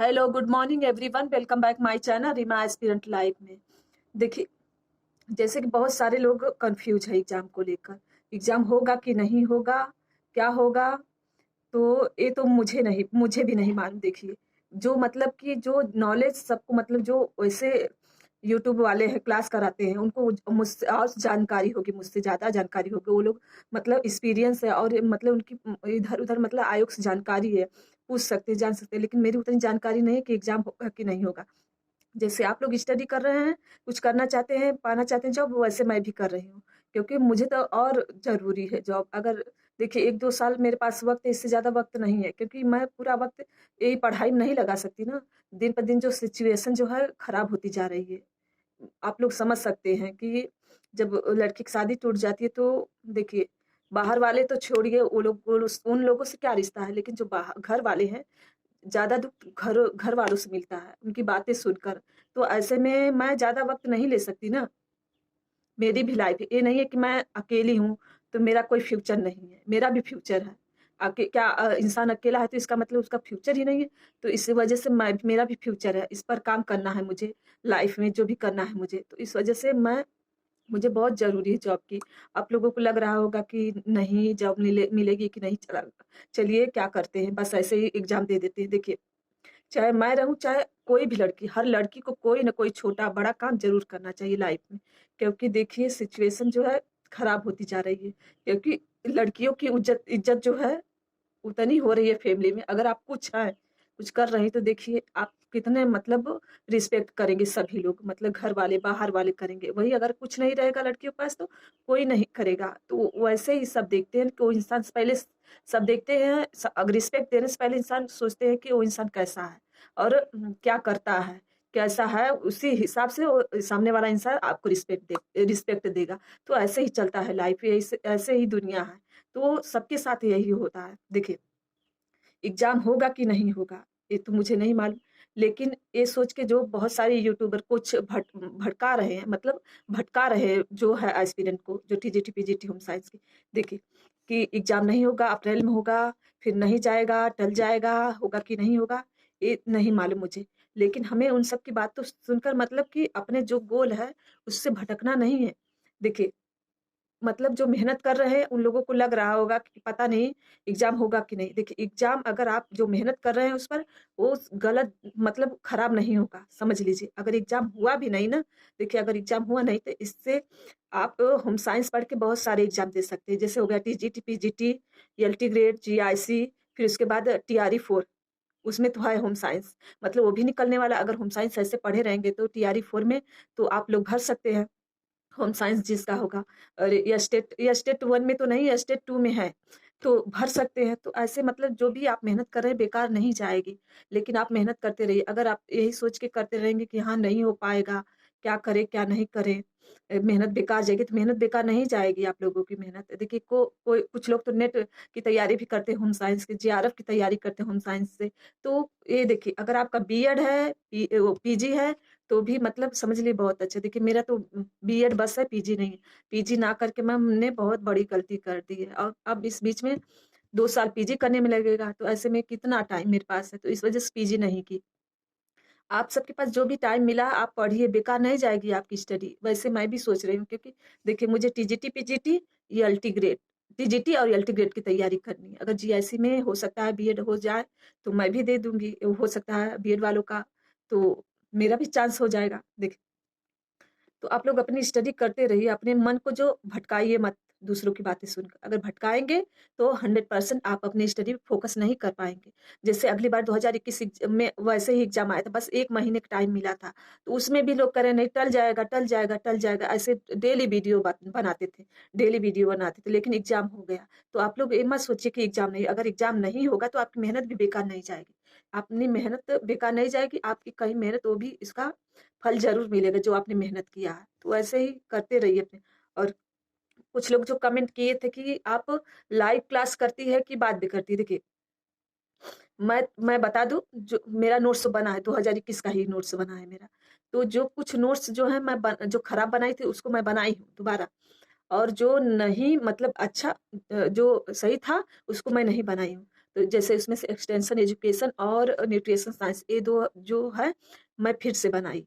Hello, good morning everyone. Welcome back my channel Reema aspirant life में। देखिए, जैसे कि बहुत सारे लोग कंफ्यूज है एग्जाम को लेकर। एग्जाम होगा कि नहीं होगा, क्या होगा, तो ये तो मुझे भी नहीं मालूम। देखिए, जो मतलब कि जो नॉलेज सबको मतलब जो वैसे यूट्यूब वाले हैं क्लास कराते हैं, उनको मुझसे और जानकारी होगी, मुझसे ज़्यादा जानकारी होगी। वो लोग मतलब एक्सपीरियंस है और मतलब उनकी इधर-उधर मतलब आयोग से जानकारी है, पूछ सकते हैं, जान सकते हैं। लेकिन मेरी उतनी जानकारी नहीं है कि एग्ज़ाम होगा कि नहीं होगा। जैसे आप लोग स्टडी कर रहे हैं, कुछ करना चाहते हैं, पाना चाहते हैं जॉब, वैसे मैं भी कर रही हूँ। क्योंकि मुझे तो और ज़रूरी है जॉब। अगर देखिए 1-2 साल मेरे पास वक़्त है, इससे ज़्यादा वक़्त नहीं है, क्योंकि मैं पूरा वक़्त यही पढ़ाई में नहीं लगा सकती ना। दिन पर दिन जो सिचुएशन जो है खराब होती जा रही है। आप लोग समझ सकते हैं कि जब लड़की की शादी टूट जाती है तो देखिए, बाहर वाले तो छोड़िए, वो लोग उन लोगों से क्या रिश्ता है, लेकिन जो घर वाले हैं, ज़्यादा दुःख घर घर वालों से मिलता है, उनकी बातें सुनकर। तो ऐसे में मैं ज़्यादा वक़्त नहीं ले सकती ना, मेरी भी लाइफ़ है। ये नहीं है कि मैं अकेली हूँ, तो मेरा कोई फ्यूचर नहीं है, मेरा भी फ्यूचर है। क्या इंसान अकेला है तो इसका मतलब उसका फ्यूचर ही नहीं है? तो इस वजह से मेरा भी फ्यूचर है, इस पर काम करना है मुझे, लाइफ़ में जो भी करना है मुझे। तो इस वजह से मुझे बहुत ज़रूरी है जॉब की। आप लोगों को लग रहा होगा कि नहीं जॉब मिलेगी कि नहीं, चलिए क्या करते हैं, बस ऐसे ही एग्ज़ाम दे देते हैं। देखिए, चाहे मैं रहूँ, चाहे कोई भी लड़की, हर लड़की को कोई न कोई छोटा-बड़ा काम ज़रूर करना चाहिए लाइफ़ में। क्योंकि देखिए सिचुएशन जो है खराब होती जा रही है। क्योंकि लड़कियों की इज़्ज़त इज़्ज़त जो है उतनी हो रही है फैमिली में। अगर आप कुछ हैं, कुछ कर रहे हैं तो देखिए आप कितने मतलब रिस्पेक्ट करेंगे सभी लोग, मतलब घर वाले, बाहर वाले करेंगे। वहीं अगर कुछ नहीं रहेगा लड़कियों के पास तो कोई नहीं करेगा। तो वैसे ही सब देखते हैं कि वो इंसान से पहले सब देखते हैं, अगर रिस्पेक्ट देने से पहले इंसान सोचते हैं कि वो इंसान कैसा है और क्या करता है, कैसा है, उसी हिसाब से वो सामने वाला इंसान आपको रिस्पेक्ट देगा। तो ऐसे ही चलता है लाइफ, ऐसे ही दुनिया है। तो सबके साथ यही होता है। देखिए, एग्ज़ाम होगा कि नहीं होगा, ये तो मुझे नहीं मालूम। लेकिन ये सोच के जो बहुत सारे यूट्यूबर कुछ भटका रहे हैं, मतलब भटका रहे हैं जो है एस्पिरेंट को, जो टीजीटी, पीजीटी होम साइंस की। देखिए, कि एग्ज़ाम नहीं होगा, अप्रैल में होगा, फिर नहीं जाएगा, टल जाएगा, होगा कि नहीं होगा, ये नहीं मालूम मुझे। लेकिन हमें उन सब की बात तो सुनकर मतलब कि अपने जो गोल है, उससे भटकना नहीं है। देखिए, मतलब जो मेहनत कर रहे हैं उन लोगों को लग रहा होगा कि पता नहीं एग्ज़ाम होगा कि नहीं। देखिए, एग्ज़ाम अगर आप जो मेहनत कर रहे हैं उस पर, वो गलत मतलब खराब नहीं होगा, समझ लीजिए। अगर एग्ज़ाम हुआ भी नहीं ना, देखिए अगर एग्ज़ाम हुआ नहीं तो इससे आप होम साइंस पढ़ के बहुत सारे एग्ज़ाम दे सकते हैं। जैसे हो गया TGT, PGT, LT grade, GIC, फिर उसके बाद टीआरई 4, उसमें तो है होम साइंस। मतलब वो भी निकलने वाला है। अगर होम साइंस ऐसे पढ़े रहेंगे तो टीआरई 4 में तो आप लोग भर सकते हैं। होम साइंस जिसका होगा, और ये स्टेट 1 में तो नहीं, ये स्टेट 2 में है, तो भर सकते हैं। तो ऐसे मतलब जो भी आप मेहनत कर रहे हैं बेकार नहीं जाएगी, लेकिन आप मेहनत करते रहिए। अगर आप यही सोच के करते रहेंगे कि हाँ, नहीं हो पाएगा, क्या करें, क्या नहीं करें, मेहनत बेकार जाएगी, तो मेहनत बेकार नहीं जाएगी आप लोगों की मेहनत। देखिए कोई कुछ लोग तो नेट की तैयारी भी करते हैं होम साइंस की, जेआरएफ की तैयारी करते हैं होम साइंस से। तो ये देखिए, अगर आपका बीएड है, वो पीजी है, तो भी मतलब समझ लीजिए बहुत अच्छा। देखिए मेरा तो बीएड बस है, पीजी नहीं है। पीजी ना करके मैंने बहुत बड़ी गलती कर दी है और अब इस बीच में 2 साल पीजी करने में लगेगा, तो ऐसे में कितना टाइम मेरे पास है, तो इस वजह से पीजी नहीं की। आप सबके पास जो भी टाइम मिला आप पढ़िए, बेकार नहीं जाएगी आपकी स्टडी। वैसे मैं भी सोच रही हूँ, क्योंकि देखिए मुझे टीजीटी, पीजीटी या एलटी ग्रेड, टीजीटी और एलटी ग्रेड की तैयारी करनी है। अगर जीआईसी में हो सकता है बीएड हो जाए, तो मैं भी दे दूँगी। हो सकता है बीएड वालों का, तो मेरा भी चांस हो जाएगा। देखिए, तो आप लोग अपनी स्टडी करते रहिए, अपने मन को जो भटकाइए मत दूसरों की बातें सुनकर। अगर भटकाएँगे तो 100% आप अपनी स्टडी पे फ़ोकस नहीं कर पाएँगे। जैसे अगली बार 2021 में वैसे ही एग्ज़ाम आया था, बस 1 महीने का टाइम मिला था। तो उसमें भी लोग कह रहे नहीं टल जाएगा, टल जाएगा, टल जाएगा, ऐसे डेली वीडियो बनाते थे, डेली वीडियो बनाते थे, लेकिन एग्ज़ाम हो गया। तो आप लोग ये मत सोचिए कि एग्ज़ाम नहीं, अगर एग्ज़ाम नहीं होगा तो आपकी मेहनत भी बेकार नहीं जाएगी। अपनी मेहनत बेकार नहीं जाएगी, आपकी कहीं मेहनत वो भी इसका फल ज़रूर मिलेगा जो आपने मेहनत किया है। तो ऐसे ही करते रहिए अपने। और कुछ लोग जो कमेंट किए थे कि आप लाइव क्लास करती है कि बाद में करती है? देखिए, मैं बता दूँ, जो मेरा नोट्स बना है 2021 का ही नोट्स बना है मेरा। तो जो कुछ नोट्स जो है जो खराब बनाई थी उसको मैं बनाई हूँ दोबारा। और जो नहीं मतलब अच्छा जो सही था उसको मैं नहीं बनाई हूँ। तो जैसे इसमें से एक्सटेंशन एजुकेशन और न्यूट्रिशन साइंस, ये 2 जो है मैं फिर से बनाई।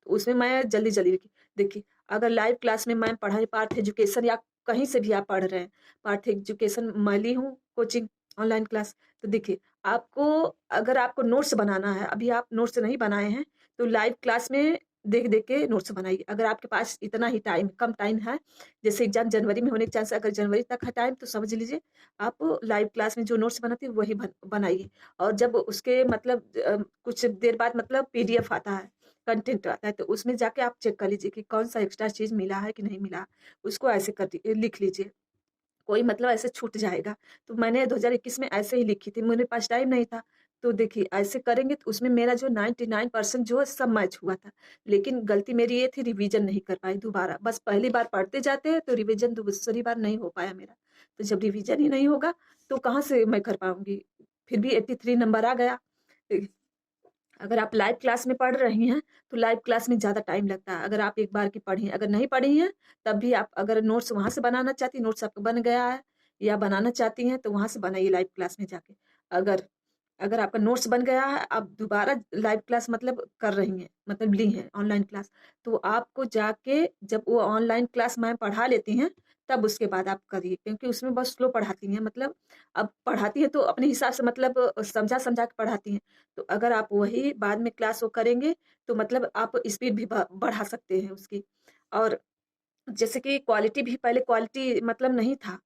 तो उसमें मैं जल्दी-जल्दी लिखी। देखिए, अगर लाइव क्लास में मैं पढ़ाई पार्थ एजुकेशन या कहीं से भी आप पढ़ रहे हैं, पार्थ एजुकेशन मैं ली हूँ कोचिंग ऑनलाइन क्लास। तो देखिए, आपको अगर आपको नोट्स बनाना है, अभी आप नोट्स नहीं बनाए हैं, तो लाइव क्लास में देख-देख के नोट्स बनाइए। अगर आपके पास इतना ही टाइम कम टाइम है, जैसे एग्ज़ाम जनवरी में होने के चांस है, अगर जनवरी तक है टाइम तो समझ लीजिए आप लाइव क्लास में जो नोट्स बनाती हैं वही बनाइए। और जब उसके मतलब कुछ देर बाद मतलब पीडीएफ आता है, कंटेंट आता है, तो उसमें जाके आप चेक कर लीजिए कि कौन-सा एक्स्ट्रा चीज़ मिला है कि नहीं मिला। उसको ऐसे लिख लीजिए। कोई मतलब ऐसे छूट जाएगा। तो मैंने 2021 में ऐसे ही लिखी थी, मेरे पास टाइम नहीं था। तो देखिए ऐसे करेंगे तो उसमें मेरा जो 99% जो है सब मैच हुआ था। लेकिन गलती मेरी ये थी, रिवीज़न नहीं कर पाई दोबारा। बस पहली बार पढ़ते जाते हैं तो रिवीज़न दूसरी बार नहीं हो पाया मेरा। तो जब रिवीज़न ही नहीं होगा तो कहाँ से मैं कर पाऊँगी? फिर भी 83 नंबर आ गया। अगर आप लाइव क्लास में पढ़ रही हैं, तो लाइव क्लास में ज़्यादा टाइम लगता है। अगर आप एक बार की पढ़ी, अगर नहीं पढ़ी हैं, तब भी आप अगर नोट्स वहाँ से बनाना चाहती हैं, नोट्स आपका बन गया है या बनाना चाहती हैं, तो वहाँ से बनाइए लाइव क्लास में जाके। अगर अगर आपका नोट्स बन गया है, आप दोबारा लाइव क्लास मतलब कर रही हैं, मतलब ली हैं ऑनलाइन क्लास, तो आपको जाके जब वो ऑनलाइन क्लास मैम पढ़ा लेती हैं, तब उसके बाद आप करिए। क्योंकि उसमें बहुत स्लो पढ़ाती हैं, मतलब अब पढ़ाती हैं तो अपने हिसाब से मतलब समझा-समझा के पढ़ाती हैं। तो अगर आप वही बाद में क्लास वो करेंगे, तो मतलब आप स्पीड भी बढ़ा सकते हैं उसकी। और जैसे कि क्वालिटी भी, पहले क्वालिटी मतलब नहीं था।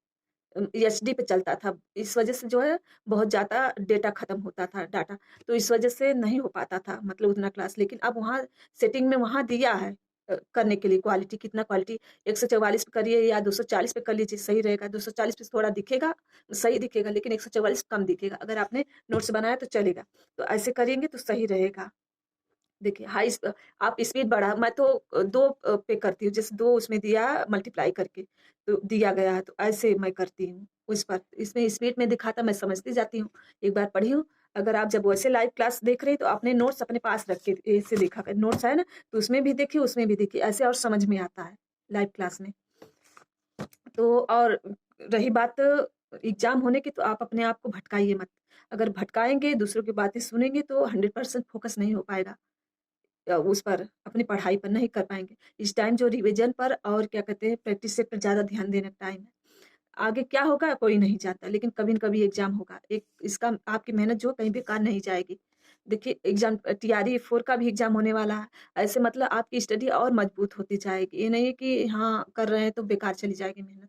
एचडी पे चलता था। इस वज़ह से जो है बहुत ज़्यादा डेटा खत्म होता था, डाटा। तो इस वज़ह से नहीं हो पाता था मतलब उतना क्लास। लेकिन अब वहाँ सेटिंग में वहाँ दिया है करने के लिए क्वालिटी, कितना क्वालिटी 144 पे करिए या 240 पे कर लीजिए, सही रहेगा। 240 पे थोड़ा दिखेगा, सही दिखेगा, लेकिन 144 कम दिखेगा। अगर आपने नोट्स बनाया तो चलेगा। तो ऐसे करेंगे तो सही रहेगा। देखिए आप स्पीड बढ़ा, मैं तो 2 पे करती हूँ, जैसे 2 उसमें दिया मल्टीप्लाई करके, तो दिया गया है, तो ऐसे मैं करती हूँ उस पर। इसमें स्पीड में दिखाता, मैं समझती जाती हूँ, एक बार पढ़ी हूँ। अगर आप जब वैसे लाइव क्लास देख रहे हैं, तो अपने नोट्स अपने पास रख के ऐसे देखा करें, नोट्स है ना, तो उसमें भी देखिए, उसमें भी देखिए, ऐसे और समझ में आता है लाइव क्लास में। तो और रही बात एग्ज़ाम होने की, तो आप अपने आप को भटकाइए मत। अगर भटकाएँगे, दूसरों की बातें सुनेंगे, तो 100% फ़ोकस नहीं हो पाएगा। उस पर, अपनी पढ़ाई पर नहीं कर पाएँगे। इस टाइम जो रिविज़न पर और क्या कहते हैं प्रैक्टिस से पर ज़्यादा ध्यान देने का टाइम है। आगे क्या होगा कोई नहीं जानता, लेकिन कभी न कभी एग्ज़ाम होगा। एक इसका आपकी मेहनत जो है कहीं बेकार नहीं जाएगी। देखिए एग्ज़ाम टीआरई 4 का भी एग्ज़ाम होने वाला है। ऐसे मतलब आपकी स्टडी और मजबूत होती जाएगी। ये नहीं है कि हाँ, कर रहे हैं तो बेकार चली जाएगी मेहनत।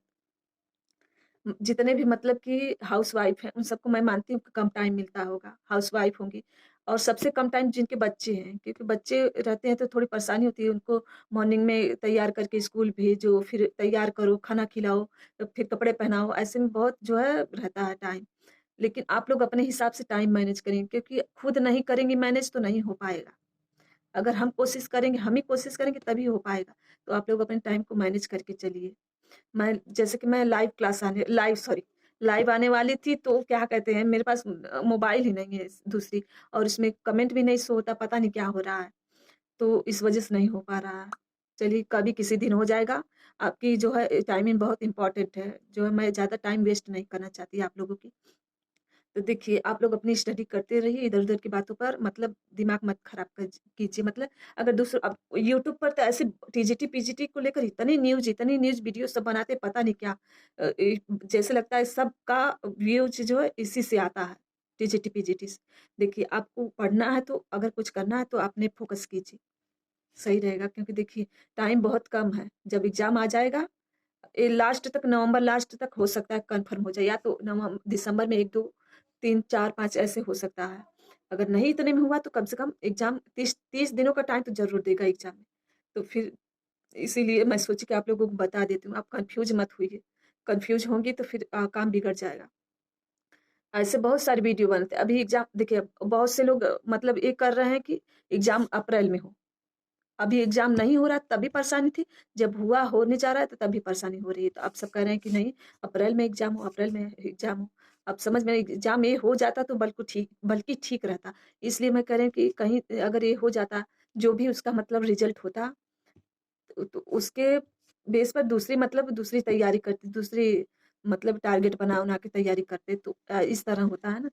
जितने भी मतलब कि हाउसवाइफ़ हैं, उन सबको मैं मानती हूँ कि कम टाइम मिलता होगा, हाउसवाइफ़ होंगी और सबसे कम टाइम जिनके बच्चे हैं, क्योंकि बच्चे रहते हैं तो थोड़ी परेशानी होती है, उनको मॉर्निंग में तैयार करके स्कूल भेजो, फिर तैयार करो, खाना खिलाओ, तो फिर कपड़े पहनाओ, ऐसे में बहुत जो है रहता है टाइम। लेकिन आप लोग अपने हिसाब से टाइम मैनेज करें, क्योंकि खुद नहीं करेंगी मैनेज तो नहीं हो पाएगा। अगर हम कोशिश करेंगे, हम ही कोशिश करेंगे तभी हो पाएगा। तो आप लोग अपने टाइम को मैनेज करके चलिए। मैं जैसे कि मैं लाइव आने वाली थी, तो क्या कहते हैं मेरे पास मोबाइल ही नहीं है दूसरी, और इसमें कमेंट भी नहीं शो होता, पता नहीं क्या हो रहा है। तो इस वज़ह से नहीं हो पा रहा है। चलिए कभी किसी दिन हो जाएगा। आपकी जो है टाइमिंग बहुत इम्पोर्टेंट है, जो है मैं ज़्यादा टाइम वेस्ट नहीं करना चाहती आप लोगों की। तो देखिए, आप लोग अपनी स्टडी करते रहिए, इधर-उधर की बातों पर मतलब दिमाग मत खराब कीजिए। मतलब अगर दूसरों अब यूट्यूब पर तो ऐसे टीजीटी, पीजीटी को लेकर इतनी न्यूज़ वीडियो सब बनाते हैं, पता नहीं क्या। जैसे लगता है सबका व्यूज़ जो है इसी से आता है, टीजीटी, पीजीटी से। देखिए, आपको पढ़ना है तो अगर कुछ करना है तो अपने फ़ोकस कीजिए, सही रहेगा, क्योंकि देखिए टाइम बहुत कम है। जब एग्ज़ाम आ जाएगा, ये लास्ट तक, नवंबर लास्ट तक हो सकता है कन्फर्म हो जाए, या तो दिसंबर में 1, 2, 3, 4, 5 ऐसे हो सकता है। अगर नहीं इतने में हुआ तो कम से कम एग्ज़ाम 30 दिनों का टाइम तो ज़रूर देगा एग्ज़ाम में। तो फिर इसीलिए मैं सोची कि आप लोगों को बता देती हूँ, आप कन्फ्यूज़ मत होइए। कन्फ्यूज़ होंगी तो फिर काम बिगड़ जाएगा। ऐसे बहुत सारे वीडियो बनते हैं। अभी एग्ज़ाम देखिए, बहुत से लोग मतलब ये कर रहे हैं कि एग्ज़ाम अप्रैल में हो। अभी एग्ज़ाम नहीं हो रहा तभी परेशानी थी, जब हुआ होने जा रहा है तो तभी परेशानी हो रही है। तो आप सब कह रहे हैं कि नहीं, अप्रैल में एग्ज़ाम हो, अप्रैल में एग्ज़ाम हो। अब समझ में एग्ज़ाम ये हो जाता तो बल्कि ठीक रहता। इसलिए मैं कह रही हूँ कि कहीं अगर ये हो जाता, जो भी उसका मतलब रिज़ल्ट होता, तो उसके बेस पर दूसरी मतलब दूसरी तैयारी करती, दूसरी मतलब टारगेट बना के तैयारी करते, तो इस तरह होता है ना।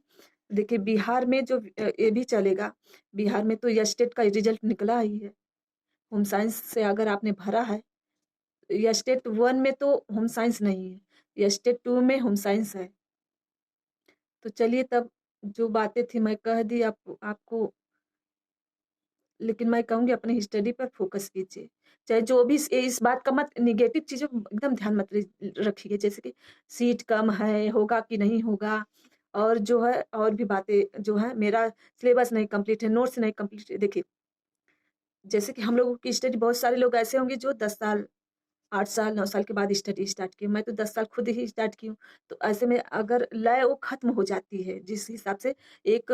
देखिए बिहार में जो ये भी चलेगा, बिहार में तो स्टेट का रिजल्ट निकला ही है। होम साइंस से अगर आपने भरा है, स्टेट 1 में तो होम साइंस नहीं है, स्टेट 2 में होम साइंस है। तो चलिए तब जो बातें थी मैं कह दी आपको, लेकिन मैं कहूँगी अपनी स्टडी पर फोकस कीजिए। चाहे जो भी इस बात का मत नेगेटिव चीज़ों को एकदम ध्यान मत रखिए, जैसे कि सीट कम है, होगा कि नहीं होगा, और जो है और भी बातें जो है, मेरा सिलेबस नहीं कंप्लीट है, नोट्स नहीं कंप्लीट है। देखिए जैसे कि हम लोगों की स्टडी, बहुत सारे लोग ऐसे होंगे जो 10 साल 8 साल 9 साल के बाद स्टडी स्टार्ट की, मैं तो 10 साल खुद ही स्टार्ट की हूँ। तो ऐसे में अगर लय वो खत्म हो जाती है, जिस हिसाब से एक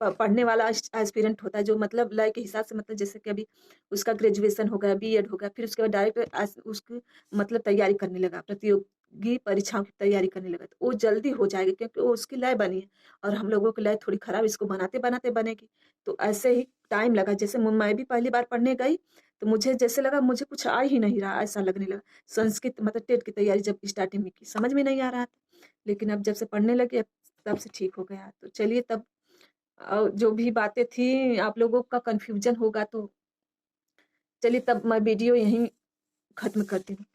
पढ़ने वाला एस्पिरेंट होता है, जो मतलब लय के हिसाब से, मतलब जैसे कि अभी उसका ग्रेजुएशन हो गया, बीएड हो गया, फिर उसके बाद डायरेक्ट उसकी मतलब तैयारी करने लगा, प्रतियोगी परीक्षाओं की तैयारी करने लगा, तो वो जल्दी हो जाएगी क्योंकि वो उसकी लय बनी है। और हम लोगों की लय थोड़ी खराब, इसको बनाते बनाते बनेगी। तो ऐसे ही टाइम लगा। जैसे मैं भी पहली बार पढ़ने गई, तो मुझे जैसे लगा मुझे कुछ आ ही नहीं रहा, ऐसा लगने लगा। संस्कृत मतलब टेट की तैयारी जब स्टार्टिंग में की, समझ में नहीं आ रहा था, लेकिन अब जब से पढ़ने लगे, अब तब से ठीक हो गया। तो चलिए तब जो भी बातें थी, आप लोगों का कन्फ्यूजन होगा, तो चलिए तब मैं वीडियो यहीं खत्म करती हूँ।